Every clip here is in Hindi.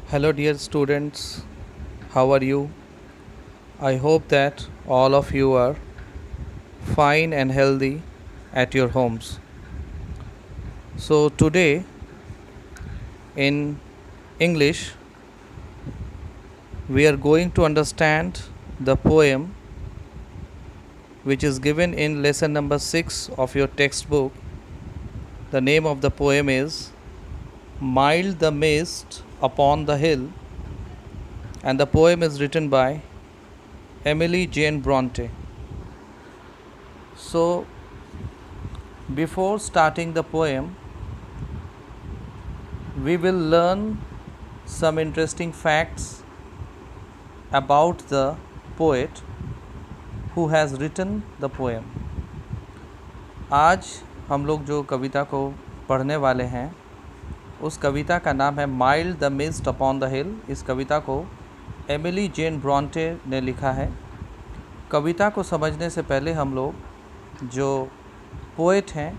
Hello, dear students. How are you? I hope that all of you are fine and healthy at your homes. So, today in English, we are going to understand the poem which is given in lesson number 6 of your textbook. The name of the poem is Mild the Mist Upon the Hill, and the poem is written by Emily Jane Bronte. So, before starting the poem, we will learn some interesting facts about the poet who has written the poem. आज हम लोग जो कविता को पढ़ने वाले हैं उस कविता का नाम है mild the mist upon the हिल। इस कविता को एमिली जेन ब्रॉन्टे ने लिखा है। कविता को समझने से पहले हम लोग जो पोएट हैं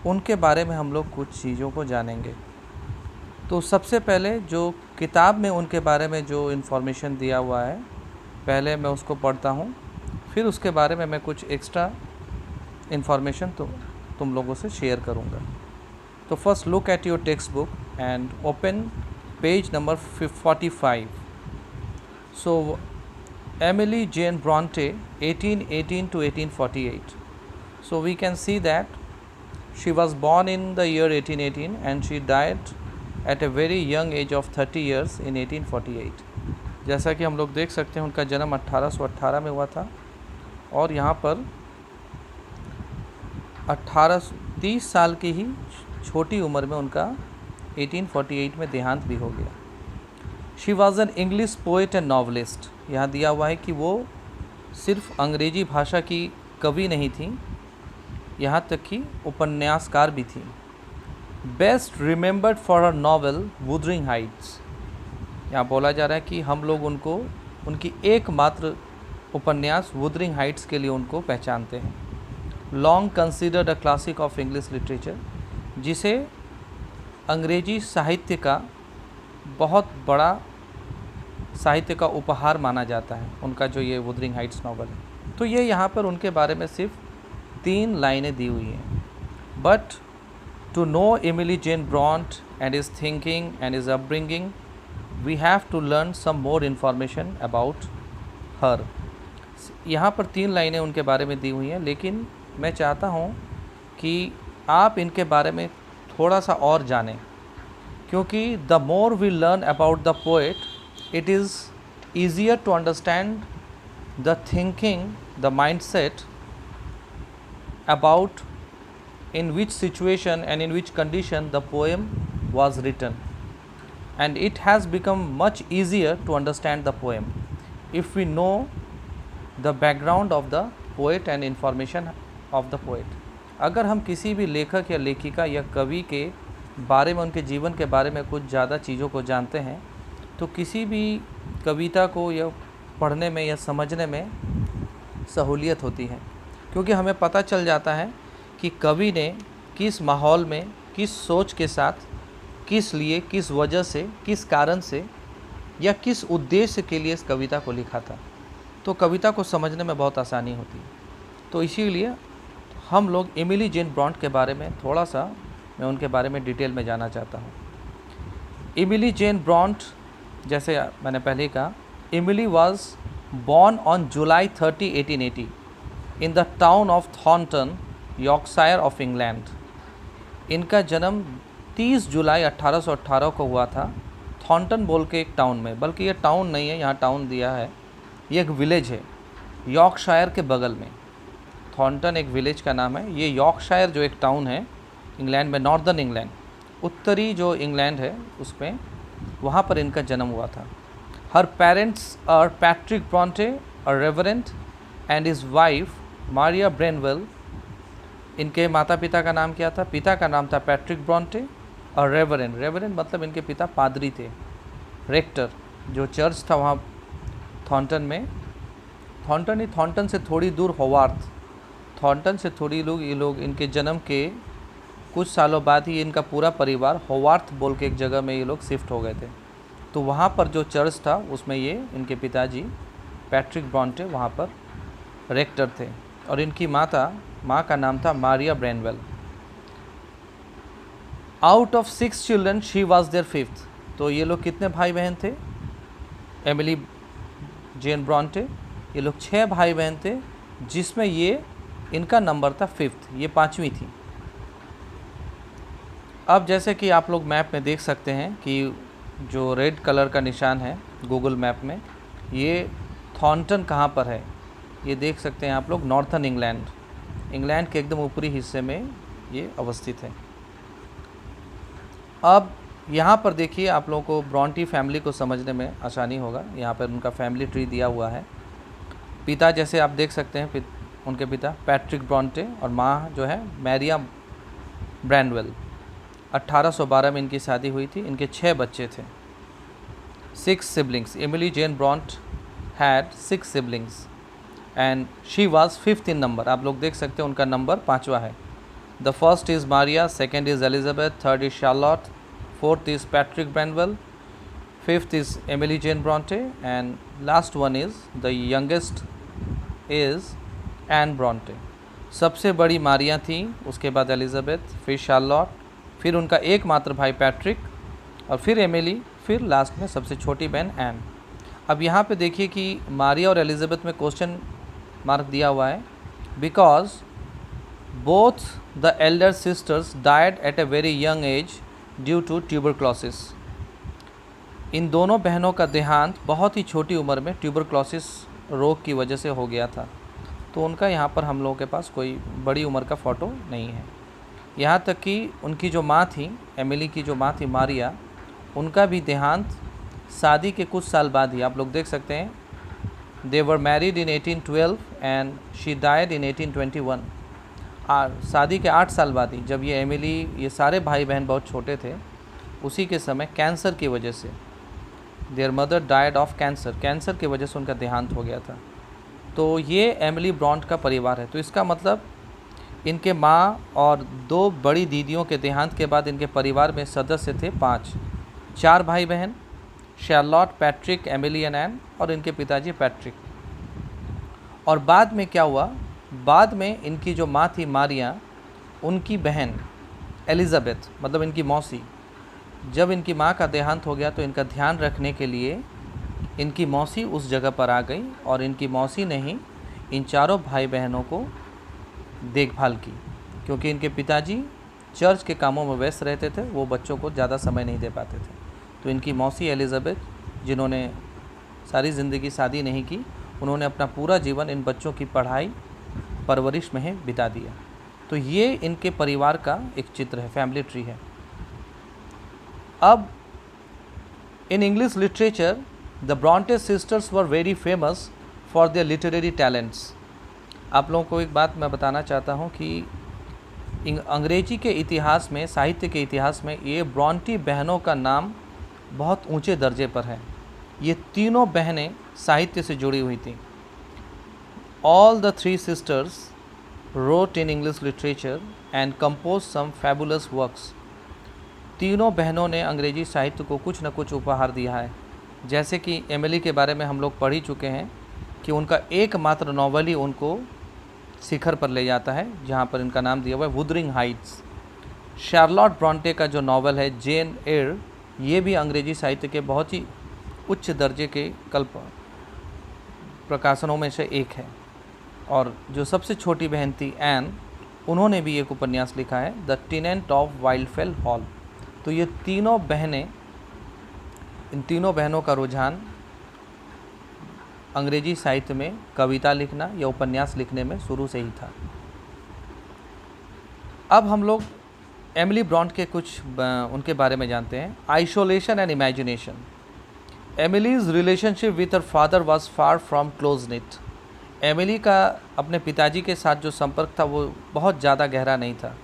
उनके बारे में हम लोग कुछ चीज़ों को जानेंगे। तो सबसे पहले जो किताब में उनके बारे में जो इन्फॉर्मेशन दिया हुआ है पहले मैं उसको पढ़ता हूँ, फिर उसके बारे में मैं कुछ एक्स्ट्रा इन्फॉर्मेशन तो तुम लोगों से शेयर करूँगा। तो first look at your text book and open page number 45। So Emily Jane Bronte 1818 to 1848. So we can see that she was born in the year 1818 and she died at a very young age of 30 years in 1848. जैसा कि हम लोग देख सकते हैं उनका जन्म 1818 में हुआ था और यहाँ पर 30 साल की ही छोटी उम्र में उनका 1848 में देहांत भी हो गया। She was an English poet and novelist. यहाँ दिया हुआ है कि वो सिर्फ अंग्रेजी भाषा की कवि नहीं थी, यहाँ तक कि उपन्यासकार भी थी। Best remembered for her novel Wuthering Heights. यहाँ बोला जा रहा है कि हम लोग उनको उनकी एकमात्र उपन्यास वुदरिंग हाइट्स के लिए उनको पहचानते हैं। Long considered a classic of English literature, जिसे अंग्रेजी साहित्य का बहुत बड़ा साहित्य का उपहार माना जाता है, उनका जो ये वुदरिंग हाइट्स नॉवल है। तो ये यहाँ पर उनके बारे में सिर्फ 3 लाइनें दी हुई हैं। But to know Emily Jane Bronte and is thinking and is upbringing we have to learn some more information about her. यहाँ पर 3 लाइनें उनके बारे में दी हुई हैं, लेकिन मैं चाहता हूँ कि आप इनके बारे में थोड़ा सा और जानें, क्योंकि the more we learn about the poet it is easier to understand the thinking, the mindset about in which situation and in which condition the poem was written, and it has become much easier to understand the poem if we know the background of the poet and information of the poet. अगर हम किसी भी लेखक या लेखिका या कवि के बारे में, उनके जीवन के बारे में कुछ ज़्यादा चीज़ों को जानते हैं तो किसी भी कविता को या पढ़ने में या समझने में सहूलियत होती है, क्योंकि हमें पता चल जाता है कि कवि ने किस माहौल में, किस सोच के साथ, किस लिए, किस वजह से, किस कारण से या किस उद्देश्य के लिए इस कविता को लिखा था। तो कविता को समझने में बहुत आसानी होती है। तो इसीलिए हम लोग एमिली जेन ब्रॉन्ट के बारे में थोड़ा सा मैं उनके बारे में डिटेल में जानना चाहता हूँ। एमिली जेन ब्रॉन्ट, जैसे मैंने पहले कहा, Emily was born on July 30, 1880 in the town of Thornton, Yorkshire of England. इनका जन्म 30 जुलाई 1818 को हुआ था थॉर्नटन बोल के एक टाउन में, बल्कि ये टाउन नहीं है, यहाँ टाउन दिया है, ये एक विलेज है यॉर्कशायर के बगल में। थॉर्नटन एक विलेज का नाम है। ये यॉर्कशायर जो एक टाउन है इंग्लैंड में, नॉर्दर्न इंग्लैंड, उत्तरी जो इंग्लैंड है उसमें, वहाँ पर इनका जन्म हुआ था। Her parents are Patrick Bronte, a reverend, and his wife Maria Branwell. इनके माता पिता का नाम क्या था? पिता का नाम था पैट्रिक ब्रॉन्टे और रेवरेंड। रेवरेंड मतलब इनके पिता पादरी थे। रेक्टर जो चर्च था वहाँ थॉर्नटन में, थॉर्नटन से थोड़ी दूर होवार्थ, थॉर्नटन से थोड़ी लोग ये लोग इनके जन्म के कुछ सालों बाद ही इनका पूरा परिवार होवार्थ बोल के एक जगह में ये लोग शिफ्ट हो गए थे। तो वहाँ पर जो चर्च था उसमें ये इनके पिताजी पैट्रिक ब्रॉन्टे वहाँ पर रेक्टर थे, और इनकी माँ का नाम था Maria Branwell. Out of 6 children she was their 5th। तो ये लोग कितने भाई बहन थे? एमिली जेन ब्रॉन्टे, ये लोग 6 भाई बहन थे, जिसमें ये इनका नंबर था 5th, ये 5वीं थी। अब जैसे कि आप लोग मैप में देख सकते हैं कि जो रेड कलर का निशान है गूगल मैप में, ये थॉर्नटन कहाँ पर है ये देख सकते हैं आप लोग। नॉर्थन इंग्लैंड के एकदम ऊपरी हिस्से में ये अवस्थित है। अब यहाँ पर देखिए, आप लोगों को ब्रॉन्टी फैमिली को समझने में आसानी होगा। यहाँ पर उनका फैमिली ट्री दिया हुआ है। पिता जैसे आप देख सकते हैं, उनके पिता पैट्रिक ब्रॉन्टे और माँ जो है मैरिया ब्रैनवेल। 1812 में इनकी शादी हुई थी। इनके 6 बच्चे थे। 6 siblings। Emily Jane Bronte had 6 siblings and she was 5th in number. आप लोग देख सकते हैं उनका नंबर 5वां है। The first is Maria, second is Elizabeth, third is Charlotte, fourth is Patrick Branwell, 5th is Emily Jane Bronte and last one is the youngest is Anne Bronte. सबसे बड़ी मारिया थी, उसके बाद एलिजाबेथ, फिर शार्लोट, फिर उनका एकमात्र भाई पैट्रिक, और फिर एमिली, फिर लास्ट में सबसे छोटी बहन एन। अब यहाँ पे देखिए कि मारिया और एलिजाबेथ में क्वेश्चन मार्क दिया हुआ है, because both the elder sisters died at a very young age due to tuberculosis. इन दोनों बहनों का देहांत बहुत ही छोटी उम्र में ट्यूबरक्लोसिस रोग की वजह से हो गया था। तो उनका यहाँ पर हम लोगों के पास कोई बड़ी उम्र का फ़ोटो नहीं है। यहाँ तक कि उनकी जो माँ थी, एमिली की जो माँ थी मारिया, उनका भी देहांत शादी के कुछ साल बाद ही, आप लोग देख सकते हैं, they were married in 1812 and she died in 1821। शादी के 8 साल बाद ही, जब ये एमिली, ये सारे भाई बहन बहुत छोटे थे, उसी के समय कैंसर की वजह से, there mother died of cancer की वजह से उनका देहांत हो गया था। तो ये एमिली ब्रॉन्ट का परिवार है। तो इसका मतलब इनके माँ और 2 बड़ी दीदियों के देहांत के बाद इनके परिवार में सदस्य थे 4 भाई बहन, Charlotte, Patrick, Emily and Anne, और इनके पिताजी पैट्रिक। और बाद में क्या हुआ, बाद में इनकी जो माँ थी मारिया, उनकी बहन एलिजाबेथ, मतलब इनकी मौसी, जब इनकी माँ का देहांत हो गया तो इनका ध्यान रखने के लिए इनकी मौसी उस जगह पर आ गई, और इनकी मौसी ने ही इन चारों भाई बहनों को देखभाल की, क्योंकि इनके पिताजी चर्च के कामों में व्यस्त रहते थे, वो बच्चों को ज़्यादा समय नहीं दे पाते थे। तो इनकी मौसी एलिजाबेथ, जिन्होंने सारी ज़िंदगी शादी नहीं की, उन्होंने अपना पूरा जीवन इन बच्चों की पढ़ाई परवरिश में ही बिता दिया। तो ये इनके परिवार का एक चित्र है, फैमिली ट्री है। अब इन English literature the Brontë sisters were very famous for their literary talents. आप लोगों को एक बात मैं बताना चाहता हूँ कि अंग्रेजी के इतिहास में, साहित्य के इतिहास में, ये ब्रॉन्टी बहनों का नाम बहुत ऊंचे दर्जे पर है। ये तीनों बहनें साहित्य से जुड़ी हुई थी। All the 3 sisters wrote in English literature and composed some fabulous works। तीनों बहनों ने अंग्रेजी साहित्य को कुछ न कुछ उपहार दिया है। जैसे कि एमिली के बारे में हम लोग पढ़ ही चुके हैं कि उनका एकमात्र नॉवल ही उनको शिखर पर ले जाता है, जहाँ पर इनका नाम दिया हुआ है वुदरिंग हाइट्स। शार्लोट ब्रॉन्टे का जो नॉवल है जेन एयर, ये भी अंग्रेजी साहित्य के बहुत ही उच्च दर्जे के कल्प प्रकाशनों में से एक है। और जो सबसे छोटी बहन थी एन, उन्होंने भी एक उपन्यास लिखा है द टेनेंट ऑफ वाइल्डफेल हॉल। तो ये तीनों बहनें, इन तीनों बहनों का रुझान अंग्रेजी साहित्य में कविता लिखना या उपन्यास लिखने में शुरू से ही था। अब हम लोग एमिली ब्रॉन्ट के कुछ उनके बारे में जानते हैं। Isolation and imagination. Emily's relationship with her father was far from close knit. Emily का अपने पिताजी के साथ जो संपर्क था वो बहुत ज़्यादा गहरा नहीं था।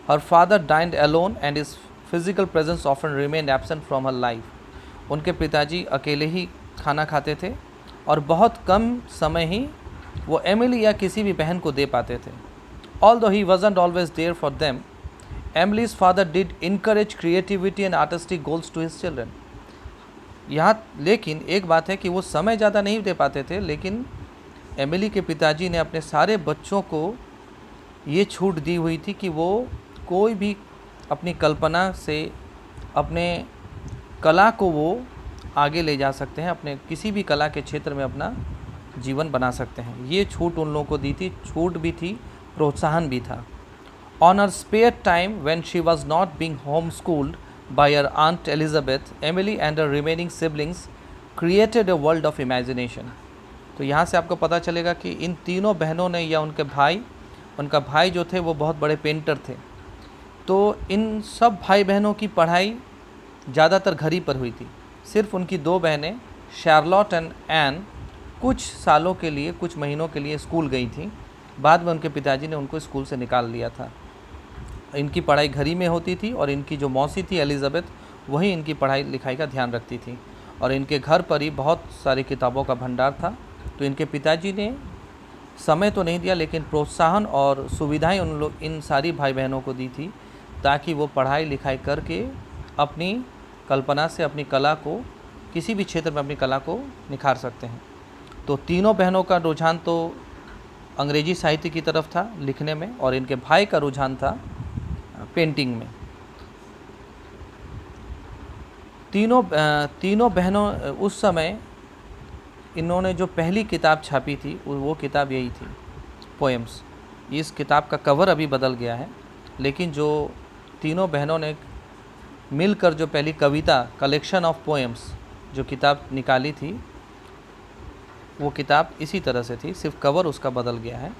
Her father dined alone and his physical presence often remained absent from her life. उनके पिताजी अकेले ही खाना खाते थे और बहुत कम समय ही वो एमिली या किसी भी बहन को दे पाते थे। Although he wasn't always there for them, Emily's father did encourage creativity and artistic goals to his children। यहाँ लेकिन एक बात है कि वो समय ज़्यादा नहीं दे पाते थे, लेकिन एमिली के पिताजी ने अपने सारे बच्चों को ये छूट दी हुई थी कि वो कोई भी अपनी कल्पना से अपने कला को वो आगे ले जा सकते हैं, अपने किसी भी कला के क्षेत्र में अपना जीवन बना सकते हैं। ये छूट उन लोगों को दी थी, छूट भी थी, प्रोत्साहन भी था। On her spare time when she was not being home schooled by her aunt Elizabeth, Emily and her remaining siblings created a world of imagination. तो यहाँ से आपको पता चलेगा कि इन तीनों बहनों ने या उनका भाई जो थे वो बहुत बड़े पेंटर थे। तो इन सब भाई बहनों की पढ़ाई ज़्यादातर घर ही पर हुई थी। सिर्फ उनकी दो बहनें शार्लोट एंड एन कुछ सालों के लिए, कुछ महीनों के लिए स्कूल गई थी। बाद में उनके पिताजी ने उनको स्कूल से निकाल दिया था। इनकी पढ़ाई घर ही में होती थी और इनकी जो मौसी थी एलिजाबेथ, वही इनकी पढ़ाई लिखाई का ध्यान रखती थी और इनके घर पर ही बहुत सारी किताबों का भंडार था। तो इनके पिताजी ने समय तो नहीं दिया, लेकिन प्रोत्साहन और सुविधाएं इन सारी भाई बहनों को दी थी ताकि वो पढ़ाई लिखाई करके अपनी कल्पना से अपनी कला को, किसी भी क्षेत्र में अपनी कला को निखार सकते हैं। तो तीनों बहनों का रुझान तो अंग्रेजी साहित्य की तरफ था लिखने में, और इनके भाई का रुझान था पेंटिंग में। तीनों बहनों उस समय इन्होंने जो पहली किताब छापी थी वो किताब यही थी, पोएम्स। इस किताब का कवर अभी बदल गया है, लेकिन जो तीनों बहनों ने मिलकर जो पहली कविता कलेक्शन ऑफ पोएम्स जो किताब निकाली थी, वो किताब इसी तरह से थी, सिर्फ कवर उसका बदल गया है।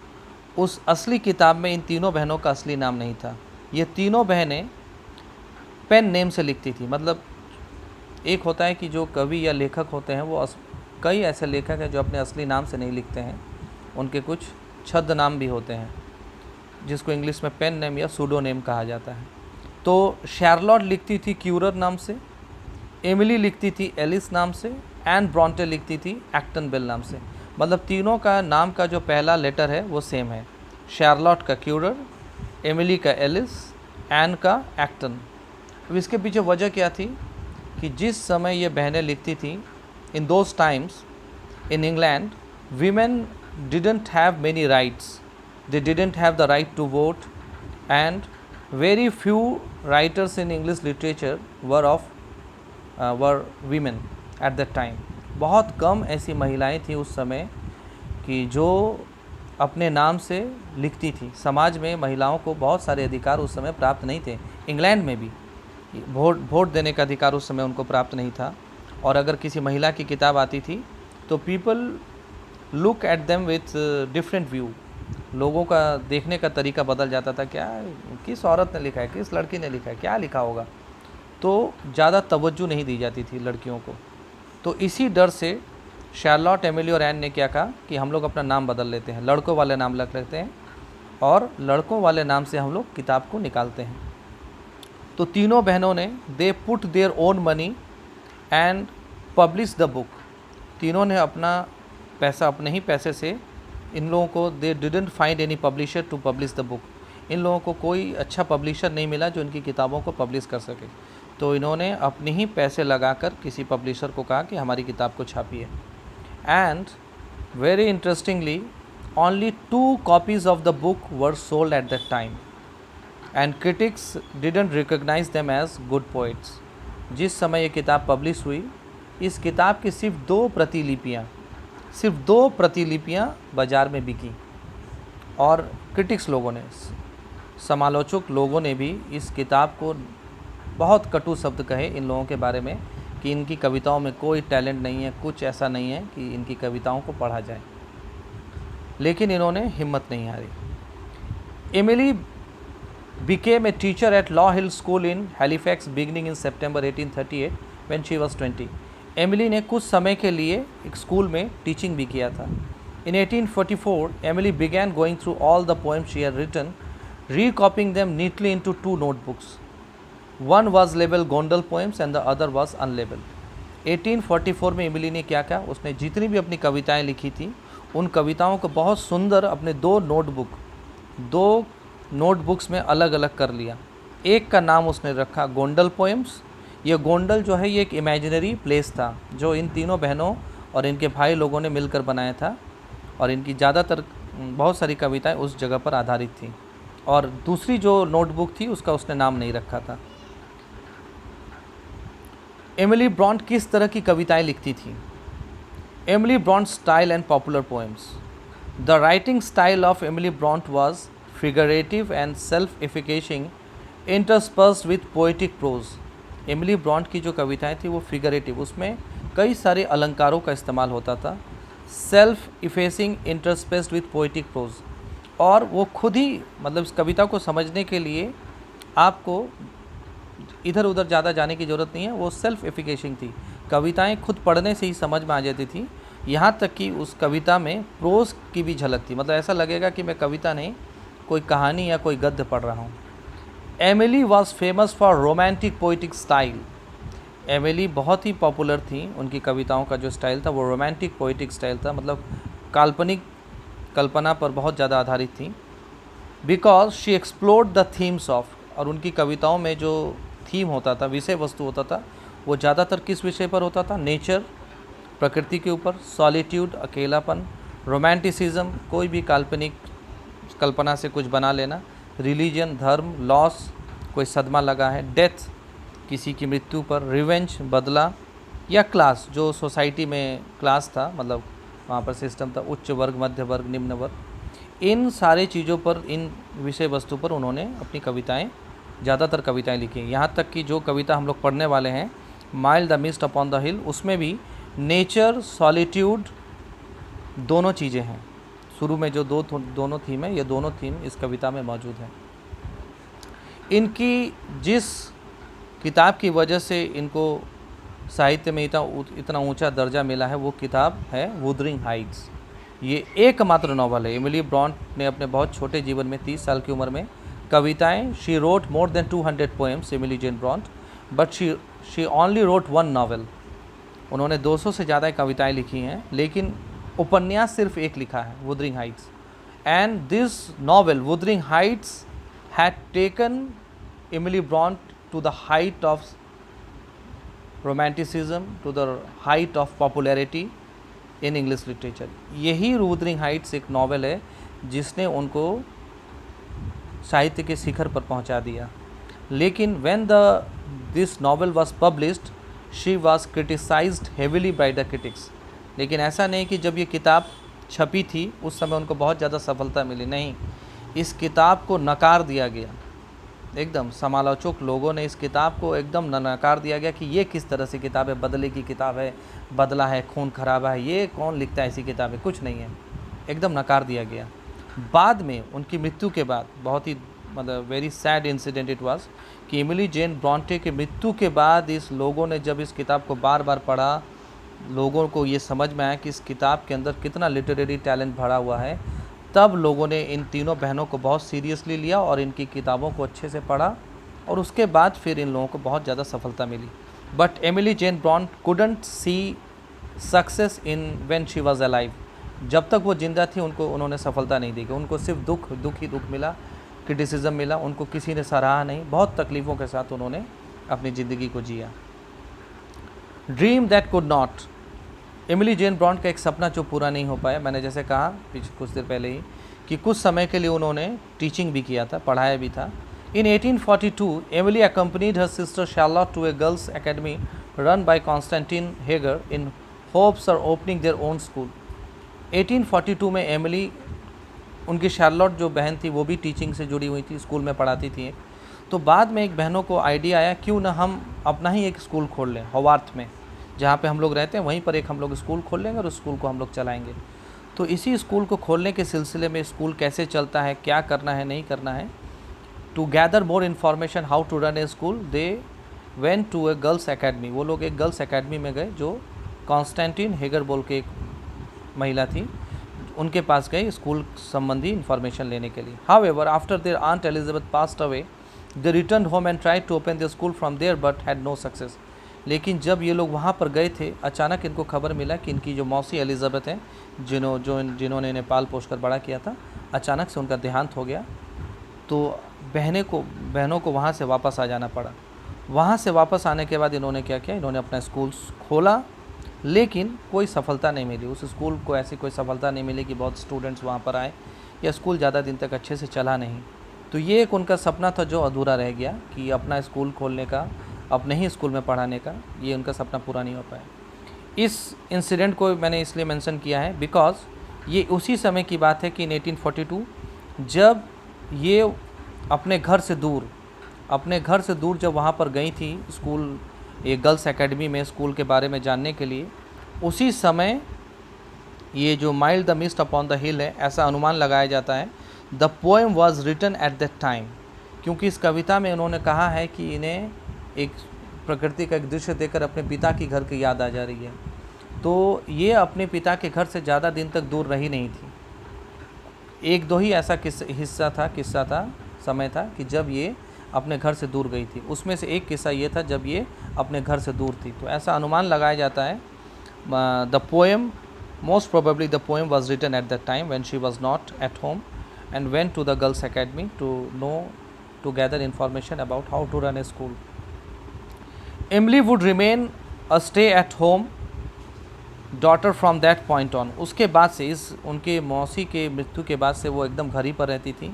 उस असली किताब में इन तीनों बहनों का असली नाम नहीं था। ये तीनों बहनें पेन नेम से लिखती थी। मतलब एक होता है कि जो कवि या लेखक होते हैं वो कई ऐसे लेखक हैं जो अपने असली नाम से नहीं लिखते हैं, उनके कुछ छद्म नाम भी होते हैं जिसको इंग्लिश में पेन नेम या सूडो नेम कहा जाता है। तो शार्लोट लिखती थी क्यूरर नाम से, एमिली लिखती थी एलिस नाम से, एन ब्रॉन्टे लिखती थी एक्टन बेल नाम से। मतलब तीनों का नाम का जो पहला लेटर है वो सेम है, शार्लोट का क्यूरर, एमिली का एलिस, एन का एक्टन। अब इसके पीछे वजह क्या थी कि जिस समय ये बहनें लिखती थी, in those times in England women didn't have many rights, they didn't have the right to vote, and very few writers in English literature were women at that time. बहुत कम ऐसी महिलाएं थी उस समय कि जो अपने नाम से लिखती थी। समाज में महिलाओं को बहुत सारे अधिकार उस समय प्राप्त नहीं थे। इंग्लैंड में भी वोट देने का अधिकार उस समय उनको प्राप्त नहीं था, और अगर किसी महिला की किताब आती थी तो people look at them with different view. लोगों का देखने का तरीका बदल जाता था, क्या किस औरत ने लिखा है, किस लड़की ने लिखा है, क्या लिखा होगा। तो ज़्यादा तवज्जो नहीं दी जाती थी लड़कियों को। तो इसी डर से शार्लोट, एमिली और एन ने क्या कहा कि हम लोग अपना नाम बदल लेते हैं, लड़कों वाले नाम रख लेते हैं और लड़कों वाले नाम से हम लोग किताब को निकालते हैं। तो तीनों बहनों ने they put their own money and publish the book. तीनों ने अपना पैसा, अपने ही पैसे से, इन लोगों को they didn't find any publisher to publish the book. इन लोगों को कोई अच्छा पब्लिशर नहीं मिला जो इनकी किताबों को पब्लिश कर सके। तो इन्होंने अपने ही पैसे लगाकर किसी पब्लिशर को कहा कि हमारी किताब को छापिए। And very interestingly only 2 copies of the book were sold at that time and critics didn't recognize them as good poets. जिस समय ये किताब पब्लिश हुई, इस किताब की सिर्फ 2 प्रतिलिपियाँ बाज़ार में बिकी, और क्रिटिक्स लोगों ने, समालोचक लोगों ने भी इस किताब को बहुत कटु शब्द कहे इन लोगों के बारे में कि इनकी कविताओं में कोई टैलेंट नहीं है, कुछ ऐसा नहीं है कि इनकी कविताओं को पढ़ा जाए। लेकिन इन्होंने हिम्मत नहीं हारी। Emily became a teacher at Law Hill School in Halifax beginning in September 1838 when she was 20. Emily ने कुछ समय के लिए एक स्कूल में टीचिंग भी किया था। In 1844, Emily began going through all the poems she had written, recopying them neatly into 2 notebooks. One was labeled Gondal poems and the other was unlabeled. 1844 में एमिली ने क्या किया, उसने जितनी भी अपनी कविताएं लिखी थी उन कविताओं को बहुत सुंदर अपने 2 नोटबुक्स में अलग अलग कर लिया। एक का नाम उसने रखा गोंडल पोएम्स, ये गोंडल जो है ये एक इमेजिनरी प्लेस था जो इन तीनों बहनों और इनके भाई लोगों ने मिलकर बनाया था, और इनकी ज़्यादातर बहुत सारी कविताएं उस जगह पर आधारित थी। और दूसरी जो नोटबुक थी उसका उसने नाम नहीं रखा था। एमिली ब्रॉन्ट किस तरह की कविताएं लिखती थी? Emily Bronte style and popular poems. The writing style of Emily Bronte was figurative and self effacing interspersed with poetic prose. Emily Bronte की जो कविताएं थी वो फिगरेटिव, उसमें कई सारे अलंकारों का इस्तेमाल होता था। Self effacing interspersed with poetic prose, और वो खुद ही मतलब इस कविता को समझने के लिए आपको इधर उधर ज़्यादा जाने की ज़रूरत नहीं है, वो सेल्फ एफिकेशिंग थी। कविताएं खुद पढ़ने से ही समझ में आ जाती थी। यहाँ तक कि उस कविता में प्रोज की भी झलक थी, मतलब ऐसा लगेगा कि मैं कविता नहीं कोई कहानी या कोई गद्य पढ़ रहा हूँ। Emily was famous for romantic poetic style. Emily बहुत ही पॉपुलर थी, उनकी कविताओं का जो स्टाइल था वो रोमांटिक पोइटिक स्टाइल था, मतलब काल्पनिक कल्पना पर बहुत ज़्यादा आधारित थी। Because she explored the themes of, और उनकी कविताओं में जो थीम होता था, विषय वस्तु होता था, वो ज़्यादातर किस विषय पर होता था? नेचर, प्रकृति के ऊपर, सॉलिट्यूड, अकेलापन, रोमांटिसिज्म, कोई भी काल्पनिक कल्पना से कुछ बना लेना, रिलीजन, धर्म, लॉस, कोई सदमा लगा है, डेथ, किसी की मृत्यु पर, रिवेंज, बदला, या क्लास, जो सोसाइटी में क्लास था, मतलब वहाँ पर सिस्टम था, उच्च वर्ग, मध्य वर्ग, निम्न वर्ग। इन सारे चीज़ों पर, इन विषय वस्तु पर उन्होंने अपनी कविताएं, ज़्यादातर कविताएं लिखी हैं। यहाँ तक कि जो कविता हम लोग पढ़ने वाले हैं, mild the mist upon the हिल, उसमें भी नेचर, सॉलिट्यूड, दोनों चीज़ें हैं। शुरू में जो दोनों थीम है, ये दोनों थीम इस कविता में मौजूद है। इनकी जिस किताब की वजह से इनको साहित्य में इतना ऊंचा दर्जा मिला है, वो किताब है वुदरिंग हाइट्स। ये एकमात्र नॉवल है। एमिली ब्रॉन्ट ने अपने बहुत छोटे जीवन में 30 साल की उम्र में कविताएं, she wrote more than 200 poems, Emily Jane Bronte, but she only wrote one novel. उन्होंने 200 से ज़्यादा कविताएं लिखी हैं, लेकिन उपन्यास सिर्फ एक लिखा है, Wuthering Heights. And this novel Wuthering Heights had taken Emily Bronte to the height of romanticism, to the height of popularity in English literature। यही वुदरिंग हाइट्स एक नॉवल है जिसने उनको साहित्य के शिखर पर पहुंचा दिया। लेकिन when this novel was published, she was criticized heavily by the critics। लेकिन ऐसा नहीं कि जब ये किताब छपी थी उस समय उनको बहुत ज़्यादा सफलता मिली, नहीं, इस किताब को नकार दिया गया। एकदम समालोचक लोगों ने इस किताब को एकदम नकार दिया गया कि ये किस तरह से किताब है, बदले की किताब है, बदला है, खून खराबा है, ये कौन लिखता है ऐसी किताबें, कुछ नहीं है, एकदम नकार दिया गया। बाद में उनकी मृत्यु के बाद, बहुत ही मतलब very sad incident it was, कि एमिली जेन ब्रॉन्टे की मृत्यु के बाद इस लोगों ने जब इस किताब को बार बार पढ़ा, लोगों को ये समझ में आया कि इस किताब के अंदर कितना लिटरेरी टैलेंट भरा हुआ है, तब लोगों ने इन तीनों बहनों को बहुत सीरियसली लिया और इनकी किताबों को अच्छे से पढ़ा, और उसके बाद फिर इन लोगों को बहुत ज़्यादा सफलता मिली। But Emily Jane Bronte couldn't see success in when she was alive. जब तक वो जिंदा थी उन्होंने सफलता नहीं दी, उनको सिर्फ दुख ही दुख मिला, क्रिटिसिज्म मिला, उनको किसी ने सराहा नहीं, बहुत तकलीफ़ों के साथ उन्होंने अपनी ज़िंदगी को जिया। Dream that could not. Emily Jane Bronte का एक सपना जो पूरा नहीं हो पाया, मैंने जैसे कहा कुछ देर पहले ही कि कुछ समय के लिए उन्होंने टीचिंग भी किया था, पढ़ाया भी था। इन 1842 Emily accompanied her sister Charlotte to a girls' academy run by Constantine Hager in hopes of opening their own school। 1842 में एमिली, उनकी शार्लोट जो बहन थी वो भी टीचिंग से जुड़ी हुई थी, स्कूल में पढ़ाती थी। तो बाद में एक बहनों को आइडिया आया क्यों ना हम अपना ही एक स्कूल खोल लें, होवार्थ में जहाँ पे हम लोग रहते हैं वहीं पर एक हम लोग स्कूल खोल लेंगे और उस स्कूल को हम लोग चलाएंगे। तो इसी स्कूल को खोलने के सिलसिले में स्कूल कैसे चलता है, क्या करना है, नहीं करना है, to gather more information how to run a school, they went to a girls academy. वो लोग एक गर्ल्स एकेडमी में गए जो कॉन्स्टेंटिन हेगर बोल के एक महिला थी, उनके पास गए स्कूल संबंधी इन्फॉर्मेशन लेने के लिए। However after their aunt Elizabeth passed away, they return home and tried to open the school from there but had no success. लेकिन जब ये लोग वहाँ पर गए थे, अचानक इनको खबर मिला कि इनकी जो मौसी एलिजाबेथ हैं, जिन्होंने इन्हें पाल पोस कर बड़ा किया था, अचानक से उनका देहांत हो गया। तो बहनों को वहाँ से वापस आ जाना पड़ा। वहाँ से वापस आने के बाद इन्होंने क्या किया, इन्होंने अपना स्कूल खोला, लेकिन कोई सफलता नहीं मिली। उस स्कूल को ऐसी कोई सफलता नहीं मिली कि बहुत स्टूडेंट्स वहाँ पर आए, या स्कूल ज़्यादा दिन तक अच्छे से चला नहीं। तो ये एक उनका सपना था जो अधूरा रह गया, कि अपना स्कूल खोलने का, अपने ही स्कूल में पढ़ाने का, ये उनका सपना पूरा नहीं हो पाया। इस इंसिडेंट को मैंने इसलिए मेंशन किया है बिकॉज़ ये उसी समय की बात है कि इन 1842 जब ये अपने घर से दूर जब वहाँ पर गई थी स्कूल, ये गर्ल्स एकेडमी में स्कूल के बारे में जानने के लिए, उसी समय ये जो mild the mist upon the hill है, ऐसा अनुमान लगाया जाता है। The poem was written at that time, क्योंकि इस कविता में उन्होंने कहा है कि इन्हें एक प्रकृति का एक दृश्य देखकर अपने पिता की घर की याद आ जा रही है। तो ये अपने पिता के घर से ज़्यादा दिन तक दूर रही नहीं थी। एक दो ही ऐसा किस्सा था समय था कि जब ये अपने घर से दूर गई थी। उसमें से एक किस्सा ये था जब ये अपने घर से दूर थी। तो ऐसा अनुमान लगाया जाता है। The poem, most probably the poem was written at that time when she was not at home and went to the girls academy to gather information about how to run a school. Emily would remain a stay at home daughter from that point on. उसके बाद से, इस उनके मौसी के मृत्यु के बाद से वो एकदम घर ही पर रहती थी।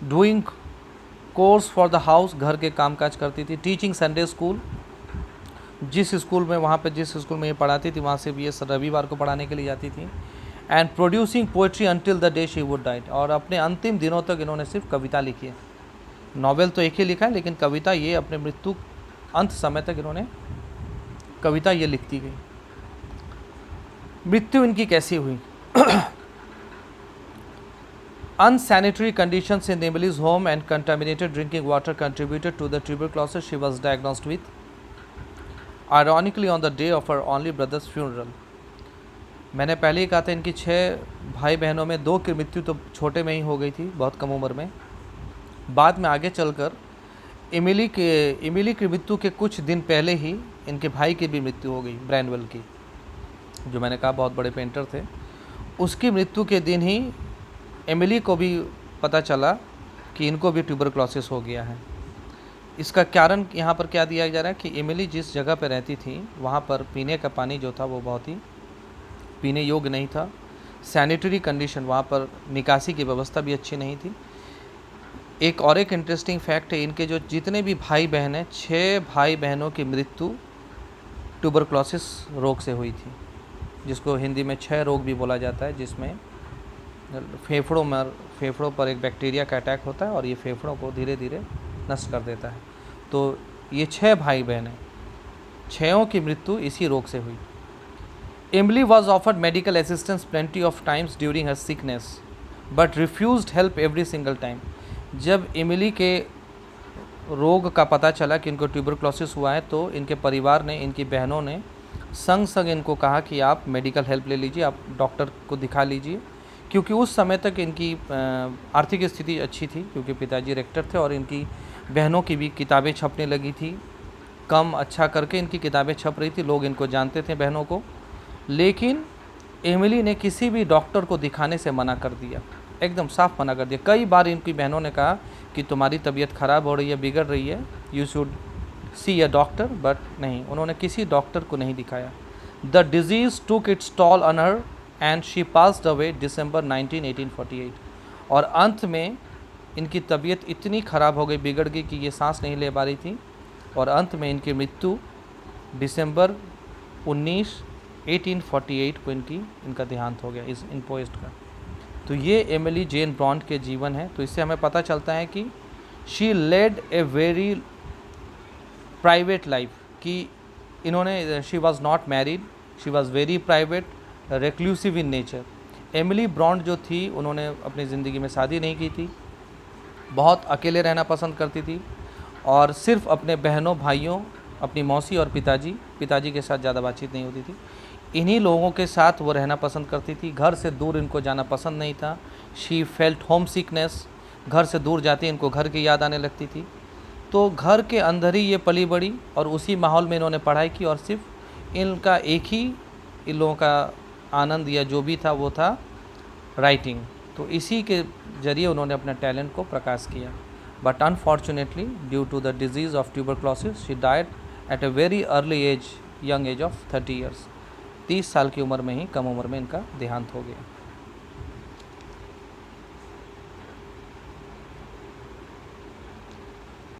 Doing course for the house, घर के कामकाज करती थी। Teaching Sunday school, जिस स्कूल में ये पढ़ाती थी वहाँ से भी ये रविवार को पढ़ाने के लिए जाती थी। And producing poetry until the day she would died, और अपने अंतिम दिनों तक इन्होंने सिर्फ कविता लिखी है। नॉवेल तो एक ही लिखा है, लेकिन कविता ये अपने मृत्यु अंत समय तक इन्होंने कविता ये लिखती गई। मृत्यु इनकी कैसी हुई? Unsanitary conditions in Emily's home and contaminated drinking water contributed to the tuberculosis she was diagnosed with. Ironically, on the day of her only brother's funeral. मैंने पहले ही कहा था इनकी 6 भाई बहनों में 2 की मृत्यु तो छोटे में ही हो गई थी, बहुत कम उम्र में। बाद में आगे चलकर एमिली की मृत्यु के कुछ दिन पहले ही इनके भाई की भी मृत्यु हो गई, ब्रैनवेल की, जो मैंने कहा बहुत बड़े पेंटर थे। उसकी मृत्यु के दिन ही एमिली को भी पता चला कि इनको भी ट्यूबरक्लोसिस हो गया है। इसका कारण यहाँ पर क्या दिया जा रहा है कि एमिली जिस जगह पर रहती थी वहाँ पर पीने का पानी जो था वो बहुत ही पीने योग्य नहीं था। सैनिटरी कंडीशन, वहाँ पर निकासी की व्यवस्था भी अच्छी नहीं थी। एक इंटरेस्टिंग फैक्ट है, इनके जो जितने भी भाई बहन हैं, 6 भाई बहनों की मृत्यु ट्यूबरक्लोसिस रोग से हुई थी, जिसको हिंदी में 6 रोग भी बोला जाता है, जिसमें फेफड़ों पर एक बैक्टीरिया का अटैक होता है और ये फेफड़ों को धीरे धीरे नष्ट कर देता है। तो ये 6 भाई बहन हैं, 6 की मृत्यु इसी रोग से हुई। Emily was offered medical assistance plenty of times during her sickness but refused help every single time. जब एमिली के रोग का पता चला कि इनको ट्यूबरक्लोसिस हुआ है तो इनके परिवार ने, इनकी बहनों ने संग इनको कहा कि आप मेडिकल हेल्प ले लीजिए, आप डॉक्टर को दिखा लीजिए, क्योंकि उस समय तक इनकी आर्थिक स्थिति अच्छी थी, क्योंकि पिताजी रेक्टर थे और इनकी बहनों की भी किताबें छपने लगी थी। कम अच्छा करके इनकी किताबें छप रही थी, लोग इनको जानते थे बहनों को। लेकिन एमिली ने किसी भी डॉक्टर को दिखाने से मना कर दिया, एकदम साफ मना कर दिया। कई बार इनकी बहनों ने कहा कि तुम्हारी तबीयत ख़राब हो रही है, बिगड़ रही है, you should see a doctor, but नहीं, उन्होंने किसी डॉक्टर को नहीं दिखाया। The disease took its toll on her and she passed away December 1848। और अंत में इनकी तबीयत इतनी ख़राब हो गई, बिगड़ गई कि ये सांस नहीं ले पा रही थी, और अंत में इनकी मृत्यु दिसंबर 1848 को इनका देहांत हो गया इन पोएस्ट का। तो ये एमिली जेन ब्रॉन्ट के जीवन है। तो इससे हमें पता चलता है कि she led a very private life, कि इन्होंने, she was not married, she was very private, reclusive in nature. Emily Bronte जो थी उन्होंने अपनी ज़िंदगी में शादी नहीं की थी, बहुत अकेले रहना पसंद करती थी, और सिर्फ अपने बहनों भाइयों, अपनी मौसी और पिताजी के साथ ज़्यादा बातचीत नहीं होती थी। इन्हीं लोगों के साथ वो रहना पसंद करती थी, घर से दूर इनको जाना पसंद नहीं था। शी फेल्ट होम सिकनेस, घर से दूर जाती इनको घर की याद आने लगती थी। तो घर के अंदर ही ये पली बड़ी और उसी माहौल में इन्होंने पढ़ाई की, और सिर्फ इनका एक ही इन लोगों का आनंद या जो भी था वो था राइटिंग। तो इसी के ज़रिए उन्होंने अपने टैलेंट को प्रकाश किया। but unfortunately due to the disease of tuberculosis she died at a very early age, young age of 30 years. 30 साल की उम्र में ही, कम उम्र में इनका देहांत हो गया.